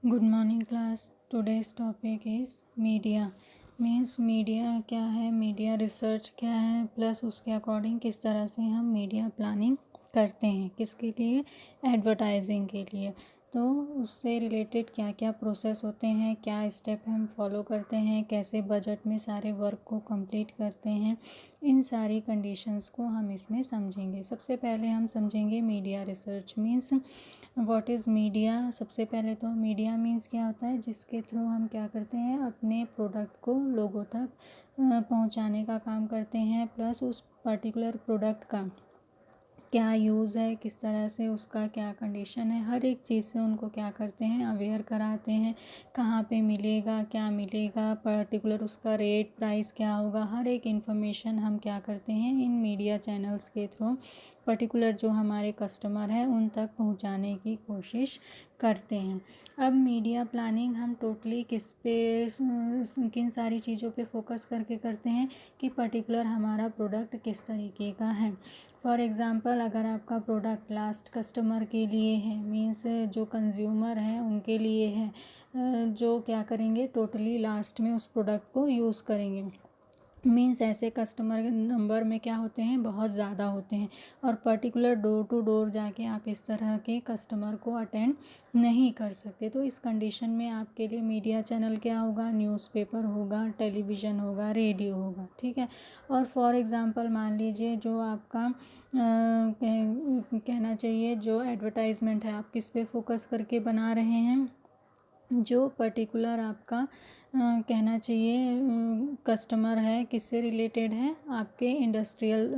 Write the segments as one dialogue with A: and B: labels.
A: Good morning class. Today's topic is media. Means media क्या है, media research क्या है, प्लस उसके अकॉर्डिंग किस तरह से हम मीडिया प्लानिंग करते हैं, किसके लिए, एडवर्टाइजिंग के लिए। तो उससे रिलेटेड क्या क्या प्रोसेस होते हैं, क्या स्टेप हम फॉलो करते हैं, कैसे बजट में सारे वर्क को कंप्लीट करते हैं, इन सारी कंडीशंस को हम इसमें समझेंगे। सबसे पहले हम समझेंगे media research means what is media. सबसे पहले तो मीडिया मीन्स क्या होता है, जिसके थ्रू हम क्या करते हैं, अपने प्रोडक्ट को लोगों तक पहुंचाने का काम करते हैं, प्लस उस पर्टिकुलर प्रोडक्ट का क्या यूज़ है, किस तरह से उसका क्या कंडीशन है, हर एक चीज़ से उनको क्या करते हैं, अवेयर कराते हैं। कहाँ पे मिलेगा, क्या मिलेगा, पर्टिकुलर उसका रेट प्राइस क्या होगा, हर एक इन्फॉर्मेशन हम क्या करते हैं इन मीडिया चैनल्स के थ्रू पर्टिकुलर जो हमारे कस्टमर हैं उन तक पहुंचाने की कोशिश करते हैं। अब मीडिया प्लानिंग हम टोटली किस पे, किन सारी चीज़ों पे फोकस करके करते हैं कि पर्टिकुलर हमारा प्रोडक्ट किस तरीके का है। फॉर एग्ज़ाम्पल, अगर आपका प्रोडक्ट लास्ट कस्टमर के लिए है, मीन्स जो कंज्यूमर हैं उनके लिए है, जो क्या करेंगे, टोटली लास्ट में उस प्रोडक्ट को यूज़ करेंगे। मीन्स ऐसे कस्टमर नंबर में क्या होते हैं, बहुत ज़्यादा होते हैं, और पर्टिकुलर डोर टू डोर जाके आप इस तरह के कस्टमर को अटेंड नहीं कर सकते। तो इस कंडीशन में आपके लिए मीडिया चैनल क्या होगा, न्यूज़पेपर होगा, टेलीविज़न होगा, रेडियो होगा, ठीक है। और फॉर एग्ज़ाम्पल मान लीजिए जो आपका कहना चाहिए जो एडवर्टाइजमेंट है, आप किस पे फोकस करके बना रहे हैं, जो पर्टिकुलर आपका कहना चाहिए कस्टमर है, किससे रिलेटेड है, आपके इंडस्ट्रियल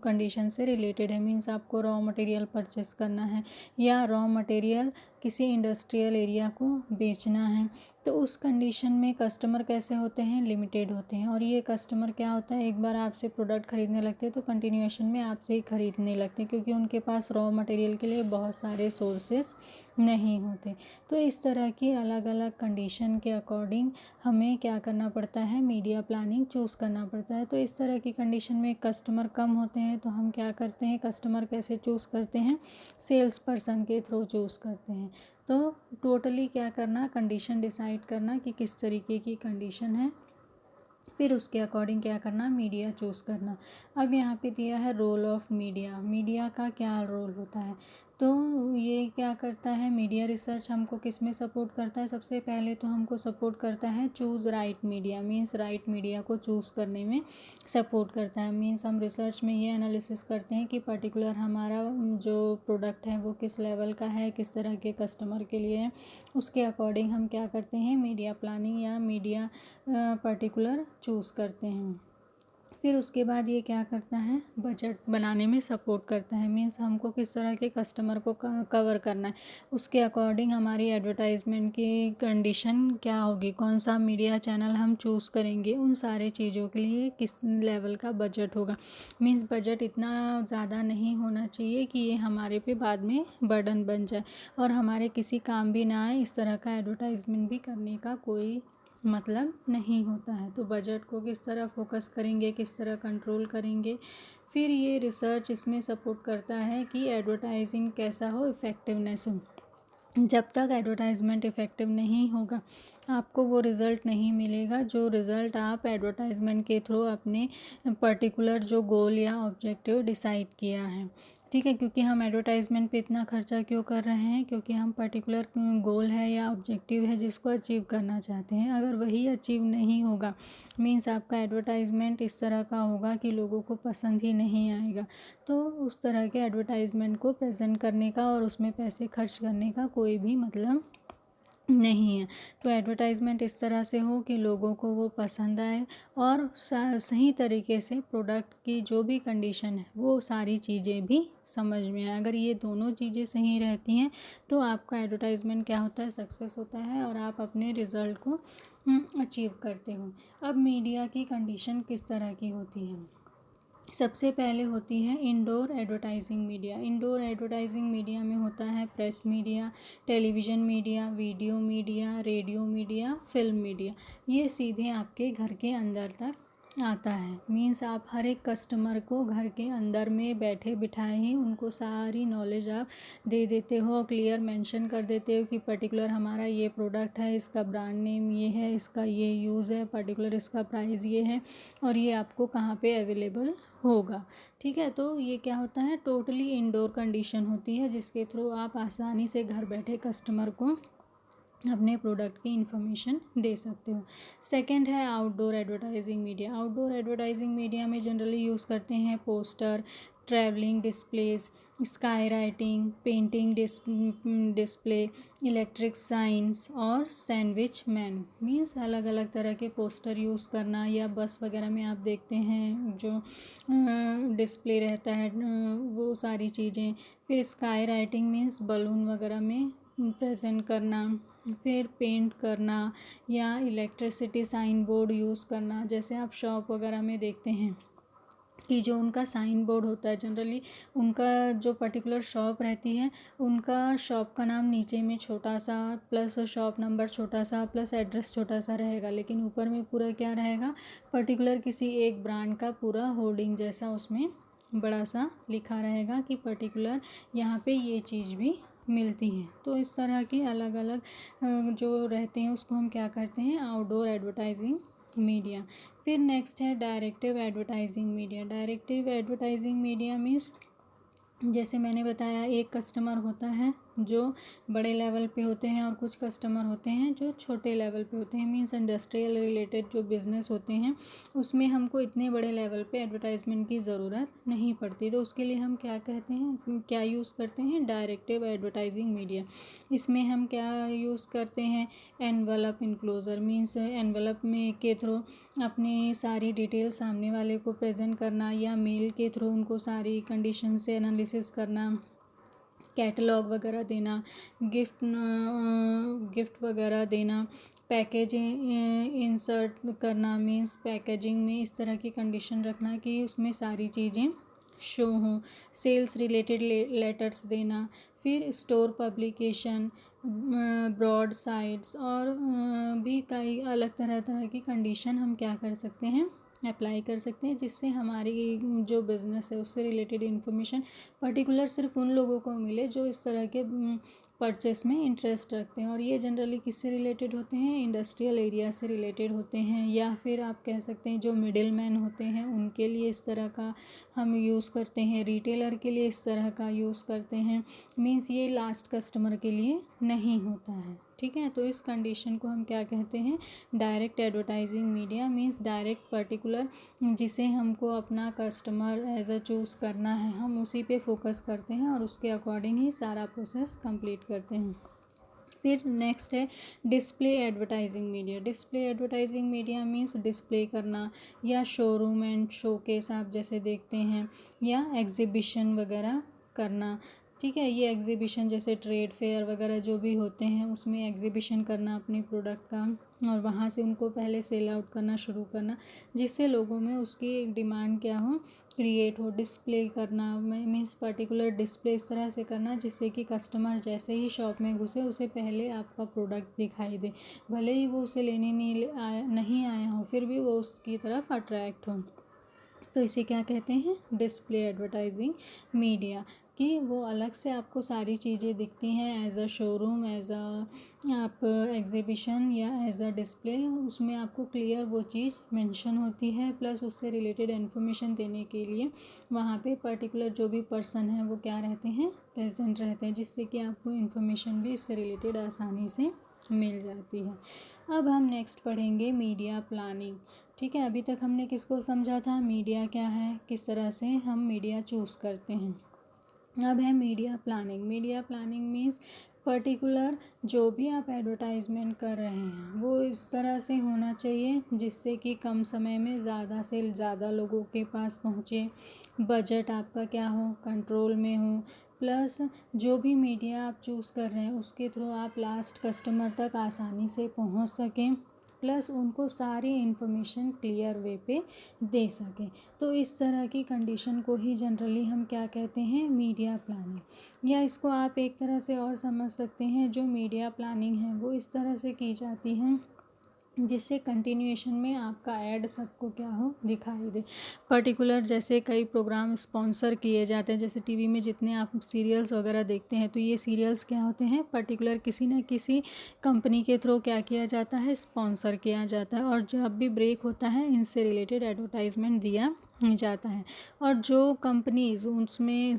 A: कंडीशन से रिलेटेड है। मीन्स आपको रॉ मटेरियल परचेस करना है या रॉ मटेरियल किसी इंडस्ट्रियल एरिया को बेचना है। तो उस कंडीशन में कस्टमर कैसे होते हैं, लिमिटेड होते हैं। और ये कस्टमर क्या होता है, एक बार आपसे प्रोडक्ट खरीदने लगते हैं तो कंटिन्यूएशन में आपसे ही खरीदने लगते हैं, क्योंकि उनके पास रॉ मटेरियल के लिए बहुत सारे सोर्सेस नहीं होते। तो इस तरह की अलग अलग कंडीशन के अकॉर्डिंग हमें क्या करना पड़ता है, मीडिया प्लानिंग चूज़ करना पड़ता है। तो इस तरह की कंडीशन में कस्टमर कम होते हैं तो हम क्या करते हैं, कस्टमर कैसे चूज़ करते हैं, सेल्स पर्सन के थ्रू चूज़ करते हैं। तो टोटली क्या करना, कंडीशन डिसाइड करना कि किस तरीके की कंडीशन है, फिर उसके अकॉर्डिंग क्या करना, मीडिया चूज़ करना। अब यहाँ पे दिया है रोल ऑफ मीडिया, मीडिया का क्या रोल होता है। तो ये क्या करता है, मीडिया रिसर्च हमको किस में सपोर्ट करता है, सबसे पहले तो हमको सपोर्ट करता है choose right media, means right media को चूज़ करने में सपोर्ट करता है। मीन्स हम रिसर्च में ये एनालिसिस करते हैं कि पर्टिकुलर हमारा जो प्रोडक्ट है वो किस लेवल का है, किस तरह के कस्टमर के लिए है, उसके अकॉर्डिंग हम क्या करते हैं, मीडिया प्लानिंग या मीडिया पर्टिकुलर चूज़ करते हैं। फिर उसके बाद ये क्या करता है, बजट बनाने में सपोर्ट करता है। मीन्स हमको किस तरह के कस्टमर को कवर करना है, उसके अकॉर्डिंग हमारी एडवर्टाइजमेंट की कंडीशन क्या होगी, कौन सा मीडिया चैनल हम चूज़ करेंगे, उन सारे चीज़ों के लिए किस लेवल का बजट होगा। मीन्स बजट इतना ज़्यादा नहीं होना चाहिए कि ये हमारे पे बाद में बर्डन बन जाए और हमारे किसी काम भी ना आए। इस तरह का एडवर्टाइजमेंट भी करने का कोई मतलब नहीं होता है। तो बजट को किस तरह फोकस करेंगे, किस तरह कंट्रोल करेंगे। फिर ये रिसर्च इसमें सपोर्ट करता है कि एडवर्टाइजिंग कैसा हो, इफ़ेक्टिवनेस हो। जब तक एडवर्टाइजमेंट इफ़ेक्टिव नहीं होगा आपको वो रिज़ल्ट नहीं मिलेगा जो रिज़ल्ट आप एडवर्टाइजमेंट के थ्रू अपने पर्टिकुलर जो गोल या ऑब्जेक्टिव डिसाइड किया है, ठीक है। क्योंकि हम एडवर्टाइजमेंट पे इतना खर्चा क्यों कर रहे हैं, क्योंकि हम पर्टिकुलर गोल है या ऑब्जेक्टिव है जिसको अचीव करना चाहते हैं। अगर वही अचीव नहीं होगा, मीन्स आपका एडवर्टाइजमेंट इस तरह का होगा कि लोगों को पसंद ही नहीं आएगा। तो उस तरह के एडवर्टाइजमेंट को प्रेजेंट करने का और उसमें पैसे खर्च करने का कोई भी मतलब नहीं है। तो एडवर्टाइजमेंट इस तरह से हो कि लोगों को वो पसंद आए और सही तरीके से प्रोडक्ट की जो भी कंडीशन है वो सारी चीज़ें भी समझ में आए। अगर ये दोनों चीज़ें सही रहती हैं तो आपका एडवर्टाइजमेंट क्या होता है, सक्सेस होता है और आप अपने रिज़ल्ट को अचीव करते हो। अब मीडिया की कंडीशन किस तरह की होती है, सबसे पहले होती है indoor advertising media. Indoor advertising media में होता है press media, television media, video media, radio media, film media. ये सीधे आपके घर के अंदर तक आता है। मीन्स आप हर एक कस्टमर को घर के अंदर में बैठे बिठाए ही उनको सारी नॉलेज आप दे देते हो, क्लियर मेंशन कर देते हो कि पर्टिकुलर हमारा ये प्रोडक्ट है, इसका ब्रांड नेम ये है, इसका ये यूज़ है, पर्टिकुलर इसका प्राइस ये है और ये आपको कहाँ पे अवेलेबल होगा। ठीक है, तो ये क्या होता है, टोटली इंडोर कंडीशन होती है जिसके थ्रू आप आसानी से घर बैठे कस्टमर को अपने प्रोडक्ट की इन्फॉर्मेशन दे सकते हो। सेकंड है outdoor advertising media. Outdoor advertising media में जनरली यूज़ करते हैं poster, travelling displace, sky writing, painting display, electric science और सैंडविच मैन। मीन्स अलग अलग तरह के पोस्टर यूज़ करना, या बस वगैरह में आप देखते हैं जो डिस्प्ले रहता है वो सारी चीज़ें। फिर स्काई राइटिंग मीन्स बलून वगैरह में प्रेजेंट करना। फिर पेंट करना या इलेक्ट्रिसिटी साइन बोर्ड यूज़ करना, जैसे आप शॉप वगैरह में देखते हैं कि जो उनका साइन बोर्ड होता है, जनरली उनका जो पर्टिकुलर शॉप रहती है उनका शॉप का नाम नीचे में छोटा सा प्लस शॉप नंबर छोटा सा प्लस एड्रेस छोटा सा रहेगा, लेकिन ऊपर में पूरा क्या रहेगा, पर्टिकुलर किसी एक ब्रांड का पूरा होर्डिंग जैसा उसमें बड़ा सा लिखा रहेगा कि पर्टिकुलर यहाँ पे ये चीज़ भी मिलती हैं। तो इस तरह की अलग अलग जो रहते हैं उसको हम क्या करते हैं, आउटडोर एडवर्टाइजिंग मीडिया। फिर नेक्स्ट है directive advertising media. Directive advertising media means जैसे मैंने बताया एक कस्टमर होता है जो बड़े लेवल पे होते हैं और कुछ कस्टमर होते हैं जो छोटे लेवल पे होते हैं। मीन्स इंडस्ट्रियल रिलेटेड जो बिज़नेस होते हैं उसमें हमको इतने बड़े लेवल पे एडवर्टाइजमेंट की ज़रूरत नहीं पड़ती, तो उसके लिए हम क्या कहते हैं, क्या यूज़ करते हैं, डायरेक्टिव एडवर्टाइजिंग मीडिया। इसमें हम क्या यूज़ करते हैं, एनवलप इनक्लोजर। मीन्स एनवलप में के थ्रू अपनी सारी डिटेल सामने वाले को प्रेजेंट करना, या मेल के थ्रू उनको सारी कंडीशन से एनालिसिस करना, कैटलॉग वगैरह देना, गिफ्ट वगैरह देना, पैकेज इंसर्ट करना। मीन्स पैकेजिंग में इस तरह की कंडीशन रखना कि उसमें सारी चीज़ें शो हों, सेल्स रिलेटेड लेटर्स देना। फिर स्टोर पब्लिकेशन, ब्रॉड साइट्स और भी कई अलग तरह तरह की कंडीशन हम क्या कर सकते हैं, अप्लाई कर सकते हैं, जिससे हमारी जो बिज़नेस है उससे रिलेटेड इन्फॉर्मेशन पर्टिकुलर सिर्फ उन लोगों को मिले जो इस तरह के परचेस में इंटरेस्ट रखते हैं। और ये जनरली किससे रिलेटेड होते हैं, इंडस्ट्रियल एरिया से रिलेटेड होते हैं, या फिर आप कह सकते हैं जो मिडिल मैन होते हैं उनके लिए इस तरह का हम यूज़ करते हैं, रिटेलर के लिए इस तरह का यूज़ करते हैं। मीन्स ये लास्ट कस्टमर के लिए नहीं होता है। ठीक है, तो इस कंडीशन को हम क्या कहते हैं, direct advertising media. Means direct particular जिसे हमको अपना कस्टमर एज अ चूज़ करना है हम उसी पे फोकस करते हैं और उसके अकॉर्डिंग ही सारा प्रोसेस कंप्लीट करते हैं। फिर नेक्स्ट है display advertising media. Display advertising media means display करना, या शोरूम एंड शोकेस आप जैसे देखते हैं, या एग्जीबिशन वगैरह करना। ठीक है, ये एग्जीबिशन जैसे ट्रेड फेयर वगैरह जो भी होते हैं उसमें एग्जीबिशन करना अपनी प्रोडक्ट का, और वहाँ से उनको पहले सेल आउट करना शुरू करना, जिससे लोगों में उसकी डिमांड क्या हो, क्रिएट हो। डिस्प्ले करना मीन्स पर्टिकुलर डिस्प्ले इस तरह से करना जिससे कि कस्टमर जैसे ही शॉप में घुसे उसे पहले आपका प्रोडक्ट दिखाई दे, भले ही वो उसे लेने नहीं आया हो, फिर भी वो उसकी तरफ अट्रैक्ट हो। तो इसे क्या कहते हैं, डिस्प्ले एडवर्टाइजिंग मीडिया, कि वो अलग से आपको सारी चीज़ें दिखती हैं as a showroom, as a आप एग्जीबिशन, या एज अ डिस्प्ले, उसमें आपको क्लियर वो चीज़ मेंशन होती है, प्लस उससे रिलेटेड इन्फॉर्मेशन देने के लिए वहाँ पे पर्टिकुलर जो भी पर्सन है वो क्या रहते हैं, प्रेजेंट रहते हैं, जिससे कि आपको इन्फॉर्मेशन भी इससे रिलेटेड आसानी से मिल जाती है। अब हम नेक्स्ट पढ़ेंगे मीडिया प्लानिंग। ठीक है, अभी तक हमने किसको समझा था, मीडिया क्या है, किस तरह से हम मीडिया चूज़ करते हैं। अब है media planning. Media planning means particular जो भी आप एडवर्टाइजमेंट कर रहे हैं वो इस तरह से होना चाहिए जिससे कि कम समय में ज़्यादा से ज़्यादा लोगों के पास पहुँचे, बजट आपका क्या हो, कंट्रोल में हो, प्लस जो भी मीडिया आप चूज़ कर रहे हैं उसके थ्रू आप लास्ट कस्टमर तक आसानी से पहुँच सकें, प्लस उनको सारी इन्फॉर्मेशन क्लियर वे पे दे सकें। तो इस तरह की कंडीशन को ही जनरली हम क्या कहते हैं, मीडिया प्लानिंग। या इसको आप एक तरह से और समझ सकते हैं, जो मीडिया प्लानिंग है वो इस तरह से की जाती है जिससे कंटिन्यूएशन में आपका ऐड सबको क्या हो, दिखाई दे। पर्टिकुलर जैसे कई प्रोग्राम स्पॉन्सर किए जाते हैं, जैसे टीवी में जितने आप सीरियल्स वगैरह देखते हैं, तो ये सीरियल्स क्या होते हैं, पर्टिकुलर किसी न किसी कंपनी के थ्रू क्या किया जाता है, स्पॉन्सर किया जाता है। और जब भी ब्रेक होता है इनसे रिलेटेड एडवर्टाइजमेंट दिया जाता है। और जो कंपनीज़ उसमें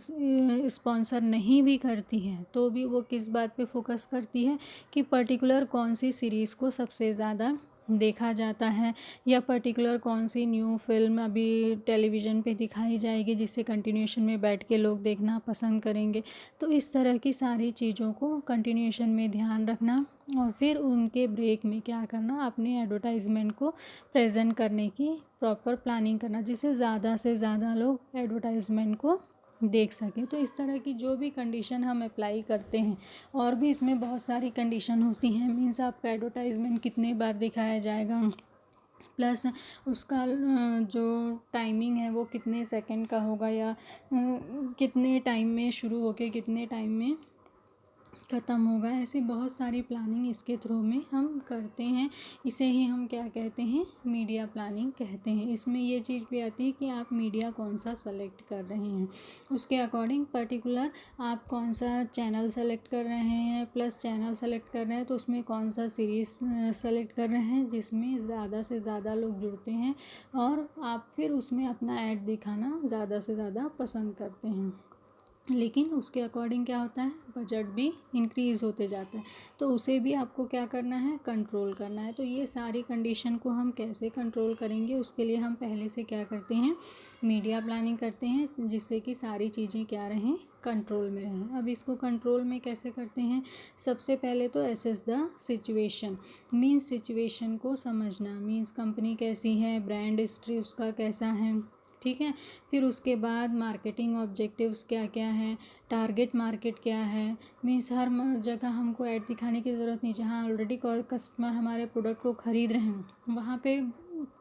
A: स्पॉन्सर नहीं भी करती हैं तो भी वो किस बात पे फोकस करती है कि पर्टिकुलर कौन सी सीरीज़ को सबसे ज़्यादा देखा जाता है, या पर्टिकुलर कौन सी न्यू फिल्म अभी टेलीविज़न पे दिखाई जाएगी जिससे कंटिन्यूएशन में बैठ के लोग देखना पसंद करेंगे। तो इस तरह की सारी चीज़ों को कंटिन्यूएशन में ध्यान रखना और फिर उनके ब्रेक में क्या करना, अपने एडवर्टाइजमेंट को प्रेजेंट करने की प्रॉपर प्लानिंग करना, जिससे ज़्यादा से ज़्यादा लोग एडवर्टाइजमेंट को देख सकें। तो इस तरह की जो भी कंडीशन हम अप्लाई करते हैं, और भी इसमें बहुत सारी कंडीशन होती हैं, मीन्स आपका एडवर्टाइजमेंट कितने बार दिखाया जाएगा, प्लस उसका जो टाइमिंग है वो कितने सेकंड का होगा, या कितने टाइम में शुरू होके कितने टाइम में ख़त्म होगा। ऐसी बहुत सारी प्लानिंग इसके थ्रू में हम करते हैं। इसे ही हम क्या कहते हैं, मीडिया प्लानिंग कहते हैं। इसमें ये चीज़ भी आती है कि आप मीडिया कौन सा सेलेक्ट कर रहे हैं, उसके अकॉर्डिंग पर्टिकुलर आप कौन सा चैनल सेलेक्ट कर रहे हैं, प्लस चैनल सेलेक्ट कर रहे हैं तो उसमें कौन सा सीरीज़ सेलेक्ट कर रहे हैं जिसमें ज़्यादा से ज़्यादा लोग जुड़ते हैं, और आप फिर उसमें अपना ऐड दिखाना ज़्यादा से ज़्यादा पसंद करते हैं। लेकिन उसके अकॉर्डिंग क्या होता है, बजट भी इंक्रीज़ होते जाता है, तो उसे भी आपको क्या करना है, कंट्रोल करना है। तो ये सारी कंडीशन को हम कैसे कंट्रोल करेंगे, उसके लिए हम पहले से क्या करते हैं, मीडिया प्लानिंग करते हैं, जिससे कि सारी चीज़ें क्या रहें, कंट्रोल में रहें। अब इसको कंट्रोल में कैसे करते हैं, सबसे पहले तो assess the situation, means situation को समझना, मीन्स कंपनी कैसी है, ब्रांड हिस्ट्री उसका कैसा है, ठीक है। फिर उसके बाद मार्केटिंग ऑब्जेक्टिव्स क्या क्या हैं, टारगेट मार्केट क्या है, मीन्स हर जगह हमको ऐड दिखाने की ज़रूरत नहीं, जहाँ ऑलरेडी कस्टमर हमारे प्रोडक्ट को ख़रीद रहे हैं वहाँ पे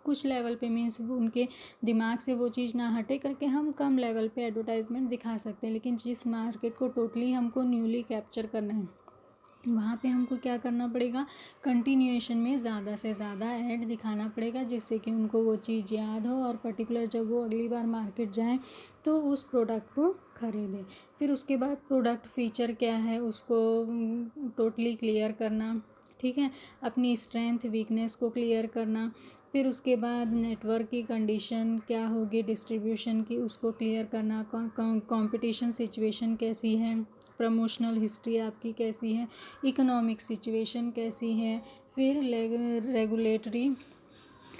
A: कुछ लेवल पे, मीन्स उनके दिमाग से वो चीज़ ना हटे करके हम कम लेवल पे एडवर्टाइजमेंट दिखा सकते हैं। लेकिन जिस मार्केट को टोटली हमको न्यूली कैप्चर करना है वहाँ पे हमको क्या करना पड़ेगा, कंटिन्यूएशन में ज़्यादा से ज़्यादा ऐड दिखाना पड़ेगा, जिससे कि उनको वो चीज़ याद हो और पर्टिकुलर जब वो अगली बार मार्केट जाएं तो उस प्रोडक्ट को ख़रीदें। फिर उसके बाद प्रोडक्ट फीचर क्या है उसको टोटली क्लियर करना, ठीक है, अपनी स्ट्रेंथ वीकनेस को क्लियर करना। फिर उसके बाद नेटवर्क की कंडीशन क्या होगी, डिस्ट्रीब्यूशन की, उसको क्लियर करना, कंपटीशन सिचुएशन कैसी है, प्रमोशनल हिस्ट्री आपकी कैसी है, इकोनॉमिक सिचुएशन कैसी है, फिर रेगुलेटरी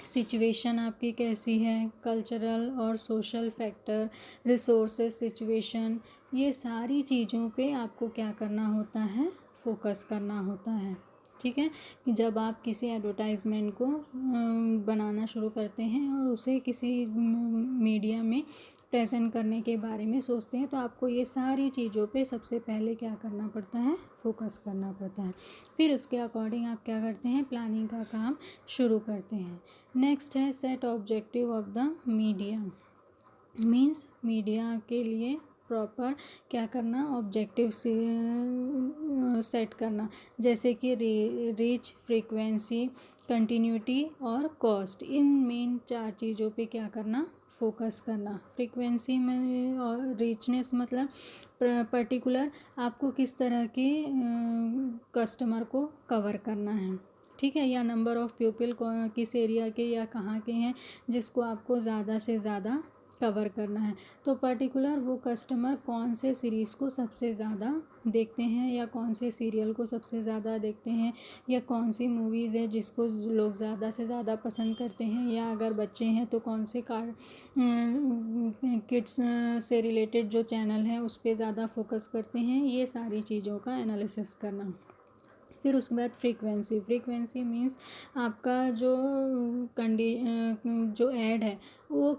A: सिचुएशन आपकी कैसी है, कल्चरल और सोशल फैक्टर, रिसोर्सेज सिचुएशन, ये सारी चीज़ों पे आपको क्या करना होता है, फोकस करना होता है। ठीक है, कि जब आप किसी एडवर्टाइजमेंट को बनाना शुरू करते हैं और उसे किसी मीडिया में प्रेजेंट करने के बारे में सोचते हैं, तो आपको ये सारी चीज़ों पे सबसे पहले क्या करना पड़ता है, फोकस करना पड़ता है। फिर उसके अकॉर्डिंग आप क्या करते हैं, प्लानिंग का काम शुरू करते हैं। नेक्स्ट है set objective of the media, means media के लिए प्रॉपर क्या करना, ऑब्जेक्टिव से सेट करना, जैसे कि रीच, फ्रीक्वेंसी, कंटिन्यूटी और कॉस्ट। इन मेन 4 चीज़ों पे क्या करना, फोकस करना। फ्रीक्वेंसी में और रीचनेस मतलब पर्टिकुलर आपको किस तरह के कस्टमर को कवर करना है, ठीक है, या नंबर ऑफ़ पीपल किस एरिया के या कहाँ के हैं जिसको आपको ज़्यादा से ज़्यादा कवर करना है। तो पर्टिकुलर वो कस्टमर कौन से सीरीज़ को सबसे ज़्यादा देखते हैं, या कौन से सीरियल को सबसे ज़्यादा देखते हैं, या कौन सी मूवीज़ है जिसको लोग ज़्यादा से ज़्यादा पसंद करते हैं, या अगर बच्चे हैं तो कौन से किड्स से रिलेटेड जो चैनल हैं उस पर ज़्यादा फोकस करते हैं, ये सारी चीज़ों का एनालिसिस करना। फिर उसके बाद फ्रीक्वेंसी मीन्स आपका जो जो ऐड है वो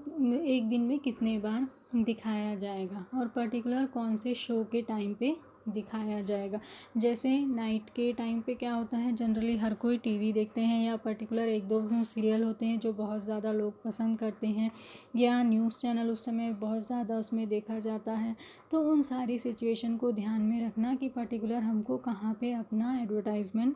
A: एक दिन में कितने बार दिखाया जाएगा, और पर्टिकुलर कौन से शो के टाइम पे दिखाया जाएगा। जैसे नाइट के टाइम पे क्या होता है, जनरली हर कोई टीवी देखते हैं, या पर्टिकुलर 1-2 सीरियल होते हैं जो बहुत ज़्यादा लोग पसंद करते हैं, या न्यूज़ चैनल उस समय बहुत ज़्यादा उसमें देखा जाता है। तो उन सारी सिचुएशन को ध्यान में रखना कि पर्टिकुलर हमको कहाँ पे अपना एडवर्टाइजमेंट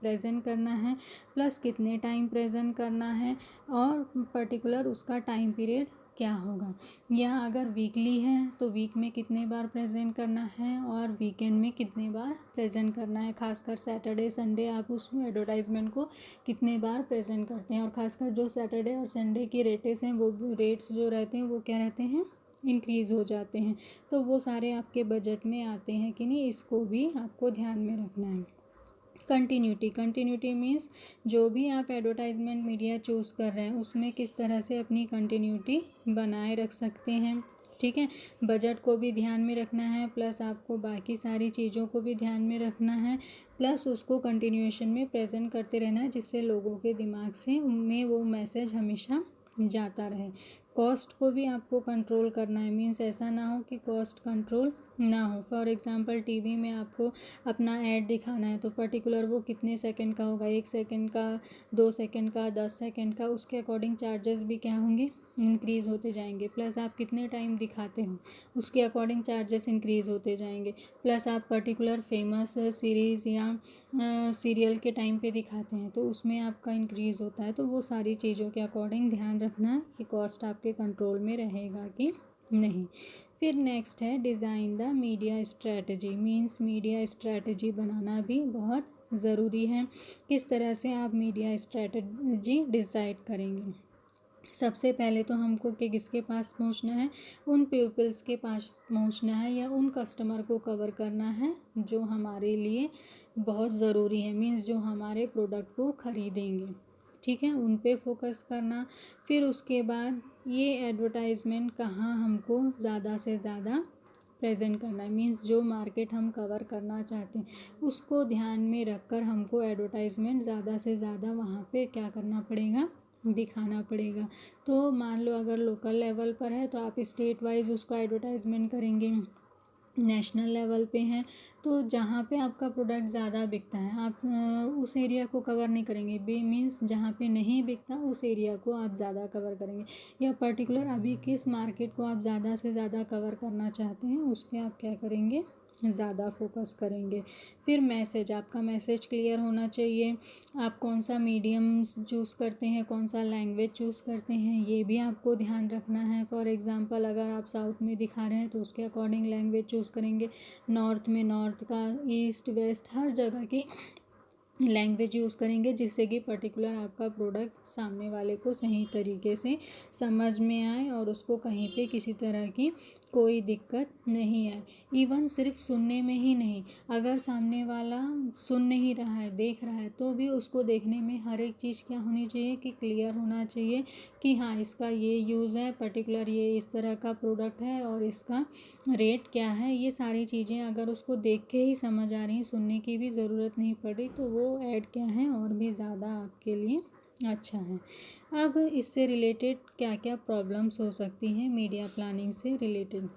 A: प्रेजेंट करना है, प्लस कितने टाइम प्रेजेंट करना है, और पर्टिकुलर उसका टाइम पीरियड क्या होगा। या अगर वीकली है तो वीक में कितने बार प्रेजेंट करना है और वीकेंड में कितने बार प्रेजेंट करना है। खासकर सैटरडे संडे आप उस एडवर्टाइजमेंट को कितने बार प्रेजेंट करते हैं। और खासकर जो सैटरडे और संडे की रेट्स हैं, वो रेट्स जो रहते हैं वो क्या रहते हैं, इंक्रीज़ हो जाते हैं। तो वो सारे आपके बजट में आते हैं कि नहीं, इसको भी आपको ध्यान में रखना है। कंटिन्यूटी मीन्स जो भी आप एडवर्टाइजमेंट मीडिया चूज़ कर रहे हैं उसमें किस तरह से अपनी कंटिन्यूटी बनाए रख सकते हैं। ठीक है, बजट को भी ध्यान में रखना है, प्लस आपको बाकी सारी चीज़ों को भी ध्यान में रखना है, प्लस उसको कंटिन्यूएशन में प्रेजेंट करते रहना है जिससे लोगों के दिमाग से में वो मैसेज हमेशा जाता रहे। कॉस्ट को भी आपको कंट्रोल करना है, मीन्स ऐसा ना हो कि कॉस्ट कंट्रोल ना हो। फॉर एग्जांपल टीवी में आपको अपना ऐड दिखाना है तो पर्टिकुलर वो कितने सेकंड का होगा, 1 सेकंड का, 2 सेकंड का, 10 सेकंड का, उसके अकॉर्डिंग चार्जेस भी क्या होंगे, इंक्रीज़ होते जाएंगे। प्लस आप कितने टाइम दिखाते हो उसके अकॉर्डिंग चार्जेस इंक्रीज़ होते जाएंगे। प्लस आप पर्टिकुलर फेमस सीरीज़ या सीरियल के टाइम पे दिखाते हैं तो उसमें आपका इंक्रीज़ होता है। तो वो सारी चीज़ों के अकॉर्डिंग ध्यान रखना कि कॉस्ट आपके कंट्रोल में रहेगा कि नहीं। फिर नेक्स्ट है design the media strategy, means media strategy बनाना भी बहुत ज़रूरी है। किस तरह से आप मीडिया स्ट्रैटेजी डिसाइड करेंगे। सबसे पहले तो हमको कि किसके पास पहुंचना है, उन पीपल्स के पास पहुंचना है या उन कस्टमर को कवर करना है जो हमारे लिए बहुत ज़रूरी है, मीन्स जो हमारे प्रोडक्ट को ख़रीदेंगे। ठीक है, उन पे फोकस करना। फिर उसके बाद ये एडवर्टाइजमेंट कहाँ हमको ज़्यादा से ज़्यादा प्रेजेंट करना है, मीन्स जो मार्केट हम कवर करना चाहते हैं उसको ध्यान में रखकर हमको एडवर्टाइजमेंट ज़्यादा से ज़्यादा वहाँ पे क्या करना पड़ेगा, दिखाना पड़ेगा। तो मान लो अगर लोकल लेवल पर है तो आप स्टेट वाइज उसका एडवर्टाइजमेंट करेंगे, नेशनल लेवल पे हैं तो जहाँ पे आपका प्रोडक्ट ज़्यादा बिकता है आप उस एरिया को कवर नहीं करेंगे, बी मीन्स जहाँ पे नहीं बिकता उस एरिया को आप ज़्यादा कवर करेंगे। या पर्टिकुलर अभी किस मार्केट को आप ज़्यादा से ज़्यादा कवर करना चाहते हैं उस पर आप क्या करेंगे, ज़्यादा फोकस करेंगे। फिर मैसेज, आपका मैसेज क्लियर होना चाहिए। आप कौन सा मीडियम चूज़ करते हैं, कौन सा लैंग्वेज चूज़ करते हैं, ये भी आपको ध्यान रखना है। फॉर एग्जांपल अगर आप साउथ में दिखा रहे हैं तो उसके अकॉर्डिंग लैंग्वेज चूज़ करेंगे, नॉर्थ में नॉर्थ का, ईस्ट वेस्ट हर जगह की लैंग्वेज यूज़ करेंगे जिससे कि पर्टिकुलर आपका प्रोडक्ट सामने वाले को सही तरीके से समझ में आए और उसको कहीं पे किसी तरह की कोई दिक्कत नहीं आए। इवन सिर्फ सुनने में ही नहीं, अगर सामने वाला सुन नहीं रहा है, देख रहा है, तो भी उसको देखने में हर एक चीज़ क्या होनी चाहिए कि क्लियर होना चाहिए कि हाँ इसका ये यूज़ है, पर्टिकुलर ये इस तरह का प्रोडक्ट है और इसका रेट क्या है। ये सारी चीज़ें अगर उसको देख के ही समझ आ रही, सुनने की भी ज़रूरत नहीं पड़ रही, तो वो ऐड क्या है और भी ज़्यादा आपके लिए अच्छा है। अब इससे रिलेटेड क्या क्या प्रॉब्लम्स हो सकती हैं मीडिया प्लानिंग से रिलेटेड।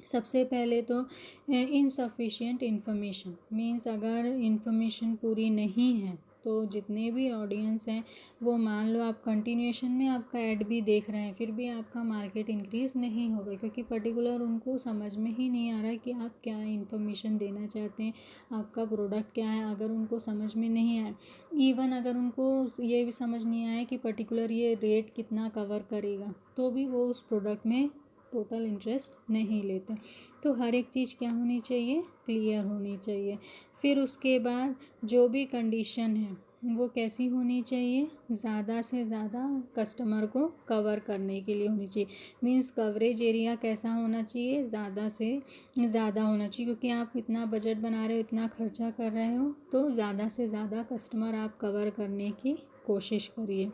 A: सबसे पहले तो इनसफिशिएंट इन्फॉर्मेशन, मीन्स अगर इन्फॉर्मेशन पूरी नहीं है तो जितने भी ऑडियंस हैं वो, मान लो आप कंटिन्यूएशन में आपका ऐड भी देख रहे हैं फिर भी आपका मार्केट इंक्रीज़ नहीं होगा क्योंकि पर्टिकुलर उनको समझ में ही नहीं आ रहा है कि आप क्या इन्फॉर्मेशन देना चाहते हैं, आपका प्रोडक्ट क्या है। अगर उनको समझ में नहीं आए, इवन अगर उनको ये भी समझ नहीं आया कि पर्टिकुलर ये रेट कितना कवर करेगा, तो भी वो उस प्रोडक्ट में टोटल इंटरेस्ट नहीं लेते। तो हर एक चीज़ क्या होनी चाहिए, क्लियर होनी चाहिए। फिर उसके बाद जो भी कंडीशन है वो कैसी होनी चाहिए, ज़्यादा से ज़्यादा कस्टमर को कवर करने के लिए होनी चाहिए, मीन्स कवरेज एरिया कैसा होना चाहिए, ज़्यादा से ज़्यादा होना चाहिए। क्योंकि आप इतना बजट बना रहे हो, इतना खर्चा कर रहे हो, तो ज़्यादा से ज़्यादा कस्टमर आप कवर करने की कोशिश करिए,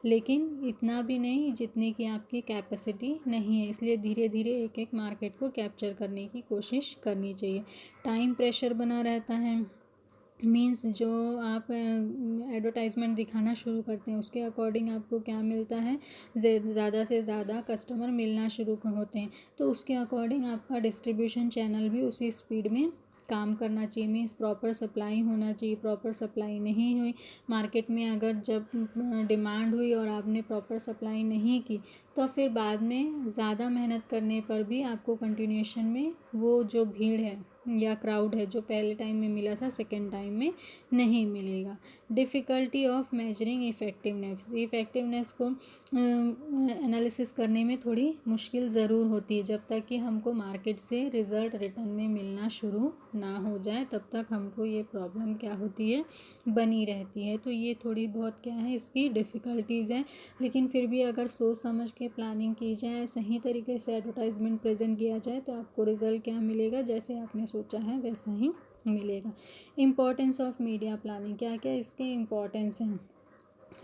A: लेकिन इतना भी नहीं जितनी कि आपकी कैपेसिटी नहीं है। इसलिए धीरे धीरे एक एक मार्केट को कैप्चर करने की कोशिश करनी चाहिए। टाइम प्रेशर बना रहता है, मीन्स जो आप एडवर्टाइजमेंट दिखाना शुरू करते हैं उसके अकॉर्डिंग आपको क्या मिलता है, ज़्यादा से ज़्यादा कस्टमर मिलना शुरू होते हैं, तो उसके अकॉर्डिंग आपका डिस्ट्रीब्यूशन चैनल भी उसी स्पीड में काम करना चाहिए। मीन्स प्रॉपर सप्लाई होना चाहिए। प्रॉपर सप्लाई नहीं हुई मार्केट में, अगर जब डिमांड हुई और आपने प्रॉपर सप्लाई नहीं की तो फिर बाद में ज़्यादा मेहनत करने पर भी आपको कंटिन्यूएशन में वो जो भीड़ है या क्राउड है जो पहले टाइम में मिला था सेकेंड टाइम में नहीं मिलेगा। डिफ़िकल्टी ऑफ मेजरिंग इफ़ेक्टिवनेस को एनालिसिस करने में थोड़ी मुश्किल ज़रूर होती है। जब तक कि हमको मार्केट से रिज़ल्ट रिटर्न में मिलना शुरू ना हो जाए तब तक हमको ये प्रॉब्लम क्या होती है, बनी रहती है। तो ये थोड़ी बहुत क्या है, इसकी डिफ़िकल्टीज़ हैं। लेकिन फिर भी अगर सोच समझ के प्लानिंग की जाए, सही तरीके से एडवर्टाइजमेंट प्रेजेंट किया जाए तो आपको रिज़ल्ट क्या मिलेगा, जैसे आपने सोचा है वैसा ही मिलेगा। इम्पॉर्टेंस ऑफ मीडिया प्लानिंग, क्या क्या इसके इम्पॉर्टेंस हैं।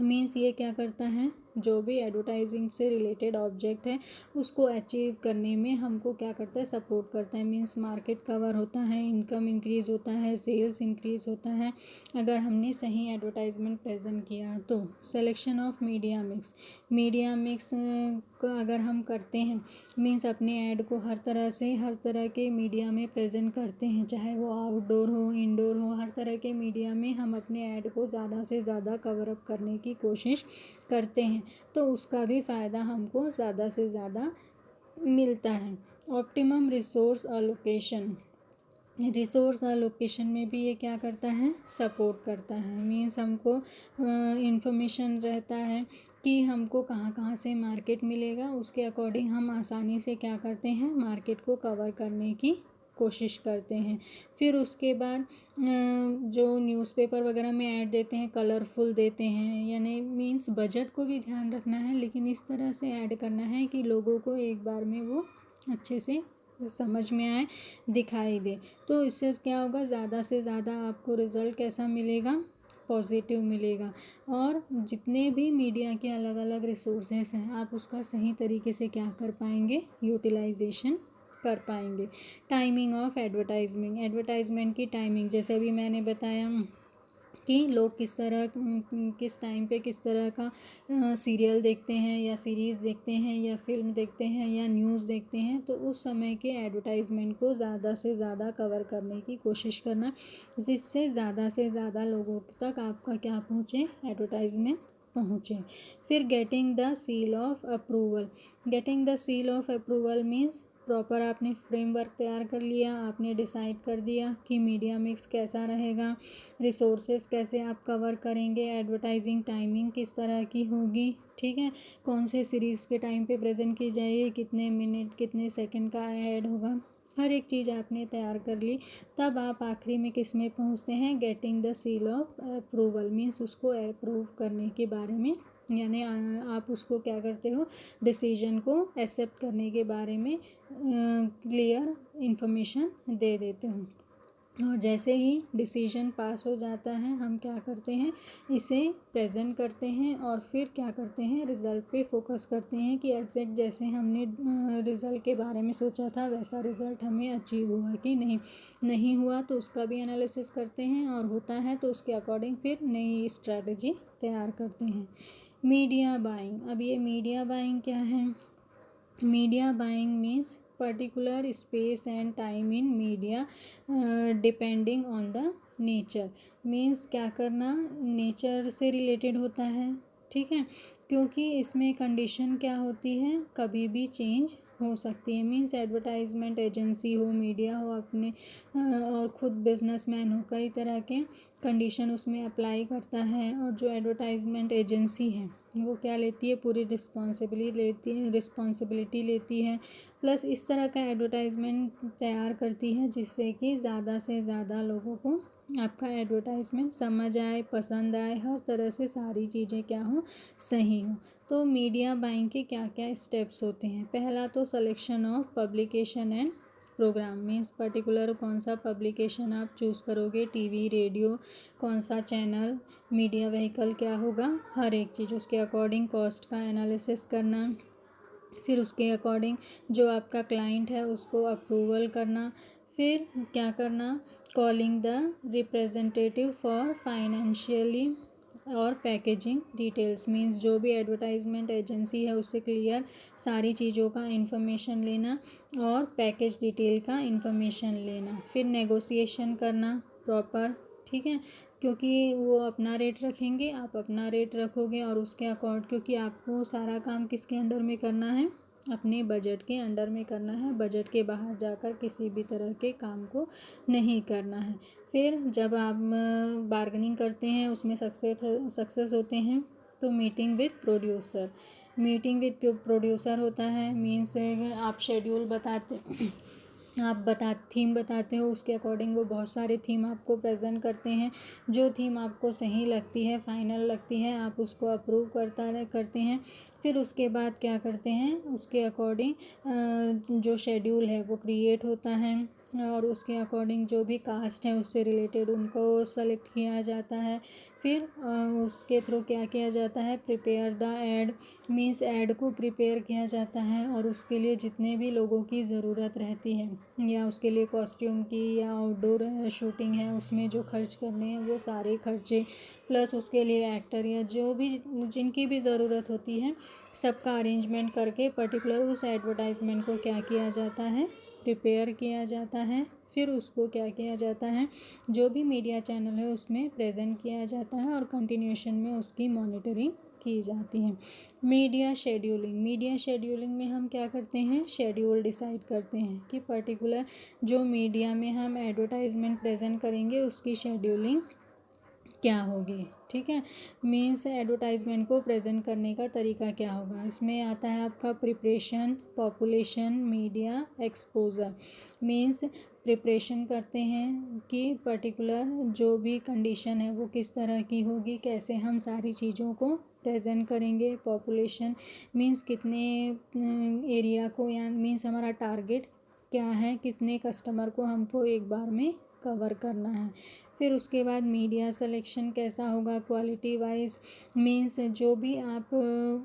A: मीन्स ये क्या करता है, जो भी एडवर्टाइजिंग से रिलेटेड ऑब्जेक्ट है उसको अचीव करने में हमको क्या करता है, सपोर्ट करता है। मीन्स मार्केट कवर होता है, इनकम इंक्रीज़ होता है, सेल्स इंक्रीज़ होता है अगर हमने सही एडवर्टाइजमेंट प्रेजेंट किया तो। सिलेक्शन ऑफ मीडिया मिक्स का अगर हम करते हैं, मीन्स अपने ऐड को हर तरह के मीडिया में प्रेजेंट करते हैं, चाहे वो आउटडोर हो इंडोर हो, हर तरह के मीडिया में हम अपने ऐड को ज़्यादा से ज़्यादा कवर अप करने की कोशिश करते हैं, तो उसका भी फ़ायदा हमको ज़्यादा से ज़्यादा मिलता है। ऑप्टिमम रिसोर्स अलोकेशन में भी ये क्या करता है, सपोर्ट करता है। मीन्स हमको इंफॉर्मेशन रहता है कि हमको कहाँ कहाँ से मार्केट मिलेगा, उसके अकॉर्डिंग हम आसानी से क्या करते हैं, मार्केट को कवर करने की कोशिश करते हैं। फिर उसके बाद जो न्यूज़पेपर वगैरह में ऐड देते हैं कलरफुल देते हैं, यानी मीन्स बजट को भी ध्यान रखना है, लेकिन इस तरह से ऐड करना है कि लोगों को एक बार में वो अच्छे से समझ में आए, दिखाई दे। तो इससे क्या होगा, ज़्यादा से ज़्यादा आपको रिज़ल्ट कैसा मिलेगा, पॉजिटिव मिलेगा। और जितने भी मीडिया के अलग अलग रिसोर्सेस हैं आप उसका सही तरीके से क्या कर पाएंगे, यूटिलाइजेशन कर पाएंगे। टाइमिंग ऑफ एडवर्टाइजमेंट की टाइमिंग, जैसे अभी मैंने बताया कि लोग किस टाइम पे किस तरह का सीरियल देखते हैं या सीरीज़ देखते हैं या फिल्म देखते हैं या न्यूज़ देखते हैं, तो उस समय के एडवर्टाइजमेंट को ज़्यादा से ज़्यादा कवर करने की कोशिश करना, जिससे ज़्यादा से ज़्यादा लोगों तक आपका क्या पहुँचे, एडवर्टाइजमेंट पहुँचे। फिर getting the seal of approval means proper आपने फ्रेमवर्क तैयार कर लिया, आपने डिसाइड कर दिया कि मीडिया मिक्स कैसा रहेगा, रिसोर्सेज कैसे आप कवर करेंगे, एडवर्टाइजिंग टाइमिंग किस तरह की होगी, ठीक है, कौन से सीरीज़ के टाइम पे प्रेजेंट की जाएगी, कितने मिनट कितने सेकंड का ऐड होगा, हर एक चीज़ आपने तैयार कर ली। तब आप आखिरी में किस में पहुंचते हैं, getting the seal of approval means उसको अप्रूव करने के बारे में, यानी आप उसको क्या करते हो, डिसीजन को एक्सेप्ट करने के बारे में क्लियर इन्फॉर्मेशन दे देते हो। और जैसे ही डिसीजन पास हो जाता है हम क्या करते हैं, इसे प्रेजेंट करते हैं और फिर क्या करते हैं, रिज़ल्ट पे फोकस करते हैं कि एग्जैक्ट जैसे हमने रिज़ल्ट के बारे में सोचा था वैसा रिज़ल्ट हमें अचीव हुआ कि नहीं हुआ तो उसका भी एनालिसिस करते हैं, और होता है तो उसके अकॉर्डिंग फिर नई स्ट्रैटेजी तैयार करते हैं। मीडिया बाइंग, अब ये मीडिया बाइंग क्या है, media buying means particular space and time in media depending on the nature. Means क्या करना, नेचर से रिलेटेड होता है, ठीक है, क्योंकि इसमें कंडीशन क्या होती है, कभी भी चेंज हो सकती है। मीन्स एडवर्टाइजमेंट एजेंसी हो, मीडिया हो, अपने और ख़ुद बिजनेसमैन हो, कई तरह के कंडीशन उसमें अप्लाई करता है। और जो एडवर्टाइजमेंट एजेंसी है वो क्या लेती है, पूरी रिस्पॉन्सिबिलिटी लेती है, प्लस इस तरह का एडवर्टाइजमेंट तैयार करती है जिससे कि ज़्यादा से ज़्यादा लोगों को आपका एडवर्टाइजमेंट समझ आए, पसंद आए, हर तरह से सारी चीज़ें क्या हो, सही हो। तो मीडिया बाइंग के क्या क्या स्टेप्स होते हैं। पहला तो selection of publication and programme, means particular कौन सा पब्लिकेशन आप चूज़ करोगे, टीवी, रेडियो, कौन सा चैनल, मीडिया व्हीकल क्या होगा, हर एक चीज़ उसके अकॉर्डिंग कॉस्ट का एनालिसिस करना, फिर उसके अकॉर्डिंग जो आपका क्लाइंट है उसको अप्रूवल करना, फिर क्या करना, calling the representative for financially और पैकेजिंग डिटेल्स, मीन्स जो भी एडवर्टाइजमेंट एजेंसी है उससे क्लियर सारी चीज़ों का इन्फॉर्मेशन लेना और पैकेज डिटेल का इन्फॉर्मेशन लेना, फिर नेगोशिएशन करना प्रॉपर, ठीक है, क्योंकि वो अपना रेट रखेंगे, आप अपना रेट रखोगे और उसके अकॉर्ड, क्योंकि आपको सारा काम किसके अंडर में करना है, अपने बजट के अंडर में करना है, बजट के बाहर जाकर किसी भी तरह के काम को नहीं करना है। फिर जब आप बार्गेनिंग करते हैं, उसमें सक्सेस होते हैं, तो meeting with producer, meeting with producer होता है, मीन्स आप शेड्यूल बताते थीम बताते हो, उसके अकॉर्डिंग वो बहुत सारे थीम आपको प्रेजेंट करते हैं। जो थीम आपको सही लगती है, फाइनल लगती है, आप उसको अप्रूव करते हैं। फिर उसके बाद क्या करते हैं, उसके अकॉर्डिंग जो शेड्यूल है वो क्रिएट होता है, और उसके अकॉर्डिंग जो भी कास्ट है उससे रिलेटेड उनको सेलेक्ट किया जाता है। फिर उसके थ्रू क्या किया जाता है, prepare the ad, means ad को प्रिपेयर किया जाता है, और उसके लिए जितने भी लोगों की ज़रूरत रहती है, या उसके लिए कॉस्ट्यूम की या आउटडोर शूटिंग है उसमें जो खर्च करने हैं वो सारे खर्चे, प्लस उसके लिए एक्टर या जो भी जिनकी भी ज़रूरत होती है, सबका अरेंजमेंट करके पर्टिकुलर उस एडवर्टाइजमेंट को क्या किया जाता है, प्रिपेयर किया जाता है। फिर उसको क्या किया जाता है, जो भी मीडिया चैनल है उसमें प्रेजेंट किया जाता है, और कंटिन्यूएशन में उसकी मॉनिटरिंग की जाती है। मीडिया शेड्यूलिंग में हम क्या करते हैं, शेड्यूल डिसाइड करते हैं कि पर्टिकुलर जो मीडिया में हम एडवर्टाइजमेंट प्रेजेंट करेंगे उसकी शेड्यूलिंग क्या होगी। ठीक है, मीन्स एडवर्टाइजमेंट को प्रेजेंट करने का तरीका क्या होगा। इसमें आता है आपका preparation, population, media, exposure. Means preparation करते हैं कि पर्टिकुलर जो भी कंडीशन है वो किस तरह की होगी, कैसे हम सारी चीज़ों को प्रेजेंट करेंगे। पॉपुलेशन मीन्स कितने एरिया को, या मीन्स हमारा टारगेट क्या है, कितने कस्टमर को हमको एक बार में कवर करना है। फिर उसके बाद मीडिया सिलेक्शन कैसा होगा, क्वालिटी वाइज, मीन्स जो भी आप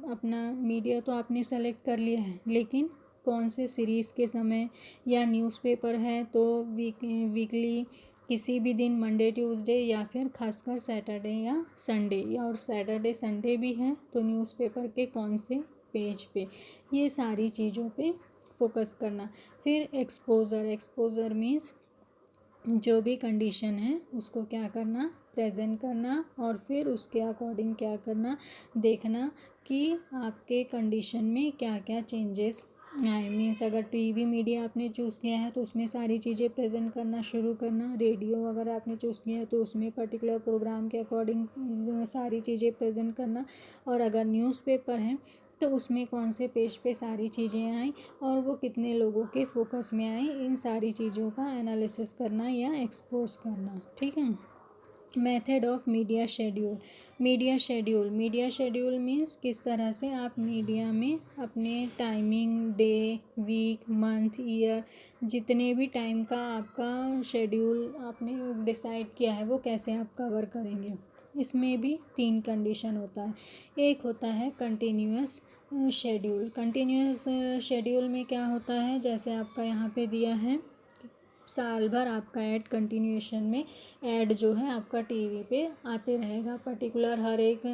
A: अपना मीडिया तो आपने सेलेक्ट कर लिया है, लेकिन कौन से सीरीज़ के समय, या न्यूज़पेपर है तो वीकली किसी भी दिन, मंडे ट्यूसडे, या फिर खासकर सैटरडे या संडे, या और सैटरडे संडे भी है तो न्यूज़पेपर के कौन से पेज पे, ये सारी चीज़ों पे फोकस करना। फिर एक्सपोजर मीन्स जो भी कंडीशन है उसको क्या करना, प्रेजेंट करना, और फिर उसके अकॉर्डिंग क्या करना, देखना कि आपके कंडीशन में क्या क्या चेंजेस आए। मीन्स अगर टीवी मीडिया आपने चूज़ किया है तो उसमें सारी चीज़ें प्रेजेंट करना शुरू करना। रेडियो अगर आपने चूज़ किया है तो उसमें पर्टिकुलर प्रोग्राम के अकॉर्डिंग सारी चीज़ें प्रेजेंट करना। और अगर न्यूज़पेपर है तो उसमें कौन से पेज पे सारी चीज़ें आई और वो कितने लोगों के फोकस में आई, इन सारी चीज़ों का एनालिसिस करना या एक्सपोज करना। ठीक है। Method of media schedule means किस तरह से आप मीडिया में अपने timing, day, week, month, year, जितने भी टाइम का आपका शेड्यूल आपने डिसाइड किया है वो कैसे आप कवर करेंगे। इसमें भी 3 कंडीशन होता है। एक होता है कंटिन्यूअस शेड्यूल में क्या होता है, जैसे आपका यहाँ पे दिया है, साल भर आपका ऐड कंटिन्यूएशन में ऐड जो है आपका टीवी पे आते रहेगा, पर्टिकुलर हर एक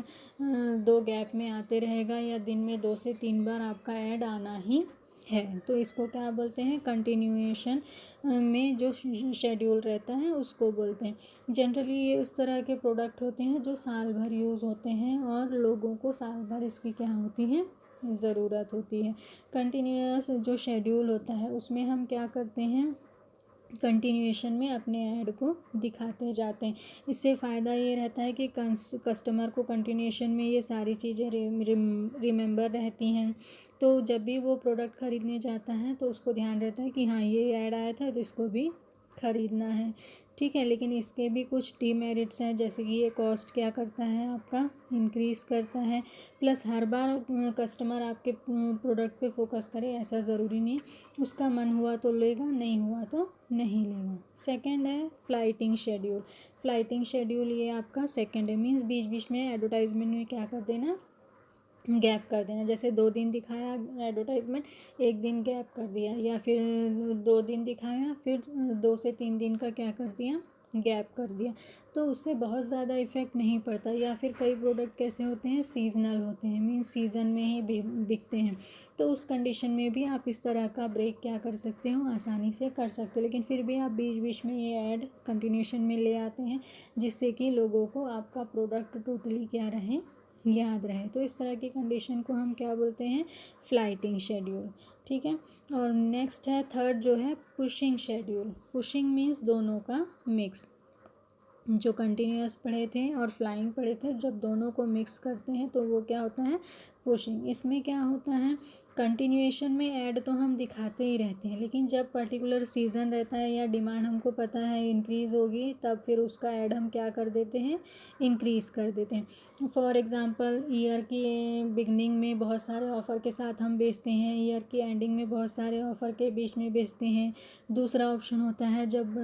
A: 2 गैप में आते रहेगा, या दिन में 2 से 3 बार आपका ऐड आना ही है। तो इसको क्या बोलते हैं, कंटिन्यूएशन में जो शेड्यूल रहता है उसको बोलते हैं। जनरली ये उस तरह के प्रोडक्ट होते हैं जो साल भर यूज़ होते हैं और लोगों को साल भर इसकी क्या होती है, ज़रूरत होती है। कंटिन्यूअस जो शेड्यूल होता है उसमें हम क्या करते हैं, कंटिन्यूएशन में अपने ऐड को दिखाते जाते हैं। इससे फ़ायदा ये रहता है कि कस्टमर को कंटिन्यूएशन में ये सारी चीज़ें रिमेंबर रहती हैं, तो जब भी वो प्रोडक्ट ख़रीदने जाता है तो उसको ध्यान रहता है कि हाँ ये ऐड आया था तो इसको भी ख़रीदना है। ठीक है, लेकिन इसके भी कुछ डीमेरिट्स हैं, जैसे कि ये कॉस्ट क्या करता है, आपका इंक्रीज़ करता है। प्लस हर बार कस्टमर आपके प्रोडक्ट पे फोकस करे ऐसा ज़रूरी नहीं है, उसका मन हुआ तो लेगा, नहीं हुआ तो नहीं लेगा। सेकंड है फ्लाइटिंग शेड्यूल, ये आपका सेकंड है। मीन्स बीच बीच में एडवर्टाइजमेंट में क्या कर देना, गैप कर देना। जैसे 2 दिन दिखाया एडवर्टाइजमेंट, 1 दिन गैप कर दिया, या फिर 2 दिन दिखाया फिर 2 से 3 दिन का क्या कर दिया, गैप कर दिया, तो उससे बहुत ज़्यादा इफ़ेक्ट नहीं पड़ता। या फिर कई प्रोडक्ट कैसे होते हैं, सीजनल होते हैं, मीन्स सीज़न में ही बिकते हैं, तो उस कंडीशन में भी आप इस तरह का ब्रेक क्या कर सकते हो, आसानी से कर सकते हो। लेकिन फिर भी आप बीच बीच में ये ऐड कंटिन्यूशन में ले आते हैं जिससे कि लोगों को आपका प्रोडक्ट टोटली क्या रहे, याद रहे। तो इस तरह की कंडीशन को हम क्या बोलते हैं, फ्लाइटिंग शेड्यूल। ठीक है। और नेक्स्ट है थर्ड जो है पुशिंग शेड्यूल। पुशिंग मीन्स दोनों का मिक्स। जो कंटिन्यूअस पढ़े थे और फ्लाइंग पढ़े थे, जब दोनों को मिक्स करते हैं तो वो क्या होता है, पुशिंग। इसमें क्या होता है, कंटिन्यूएशन में ऐड तो हम दिखाते ही रहते हैं, लेकिन जब पर्टिकुलर सीज़न रहता है या डिमांड हमको पता है इंक्रीज़ होगी, तब फिर उसका ऐड हम क्या कर देते हैं, इंक्रीज़ कर देते हैं। फॉर एग्ज़ाम्पल ईयर की बिगनिंग में बहुत सारे ऑफ़र के साथ हम बेचते हैं, ईयर की एंडिंग में बहुत सारे ऑफ़र के बीच में बेचते हैं। दूसरा ऑप्शन होता है जब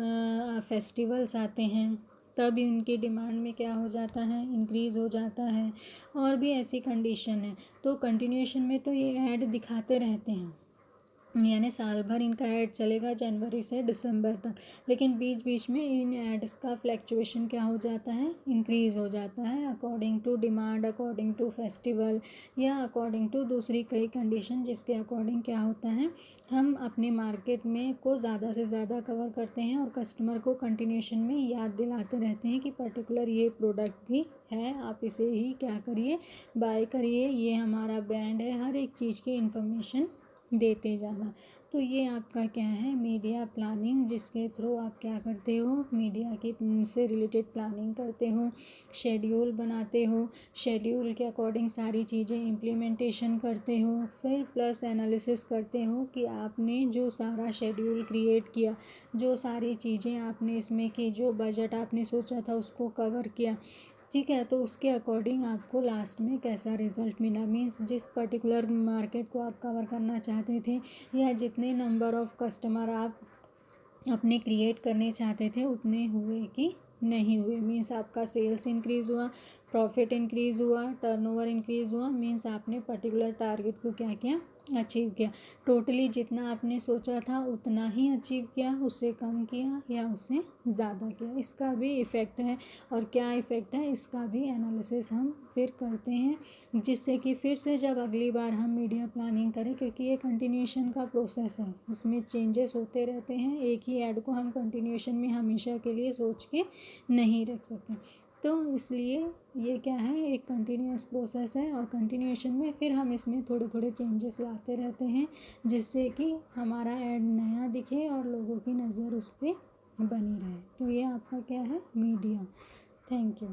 A: फेस्टिवल्स आते हैं, तब इनकी डिमांड में क्या हो जाता है, इंक्रीज़ हो जाता है। और भी ऐसी कंडीशन है। तो कंटिन्यूएशन में तो ये ऐड दिखाते रहते हैं, यानी साल भर इनका ऐड चलेगा जनवरी से दिसंबर तक, लेकिन बीच बीच में इन एड्स का फ्लैक्चुएशन क्या हो जाता है, इंक्रीज़ हो जाता है according to demand, according to festival, या अकॉर्डिंग टू दूसरी कई कंडीशन, जिसके अकॉर्डिंग क्या होता है, हम अपने मार्केट में को ज़्यादा से ज़्यादा कवर करते हैं और कस्टमर को कंटिन्यूएशन में याद दिलाते रहते हैं कि पर्टिकुलर ये प्रोडक्ट भी है, आप इसे ही क्या करिए, बाय करिए, ये हमारा ब्रांड है, हर एक चीज़ की इन्फॉर्मेशन देते जाना। तो ये आपका क्या है, मीडिया प्लानिंग, जिसके थ्रू आप क्या करते हो, मीडिया की से रिलेटेड प्लानिंग करते हो, शेड्यूल बनाते हो, शेड्यूल के अकॉर्डिंग सारी चीज़ें इम्प्लीमेंटेशन करते हो, फिर प्लस एनालिसिस करते हो कि आपने जो सारा शेड्यूल क्रिएट किया, जो सारी चीज़ें आपने इसमें की, जो बजट आपने सोचा था उसको कवर किया, ठीक है, तो उसके अकॉर्डिंग आपको लास्ट में कैसा रिज़ल्ट मिला, मीन्स जिस पर्टिकुलर मार्केट को आप कवर करना चाहते थे या जितने नंबर ऑफ़ कस्टमर आप अपने क्रिएट करने चाहते थे उतने हुए कि नहीं हुए, मीन्स आपका सेल्स इंक्रीज़ हुआ, प्रॉफिट इंक्रीज़ हुआ, टर्नओवर इंक्रीज़ हुआ, मीन्स आपने पर्टिकुलर टारगेट को क्या किया, अचीव किया। टोटली जितना आपने सोचा था उतना ही अचीव किया, उससे कम किया या उससे ज़्यादा किया, इसका भी इफ़ेक्ट है। और क्या इफ़ेक्ट है इसका भी एनालिसिस हम फिर करते हैं, जिससे कि फिर से जब अगली बार हम मीडिया प्लानिंग करें, क्योंकि ये कंटिन्यूएशन का प्रोसेस है, इसमें चेंजेस होते रहते हैं, एक ही ऐड को हम कंटिन्यूएशन में हमेशा के लिए सोच के नहीं रख सकते। तो इसलिए ये क्या है, एक कंटिन्यूअस प्रोसेस है, और कंटिन्यूएशन में फिर हम इसमें थोड़े थोड़े चेंजेस लाते रहते हैं, जिससे कि हमारा ऐड नया दिखे और लोगों की नज़र उस पर बनी रहे। तो ये आपका क्या है, मीडिया। Thank you.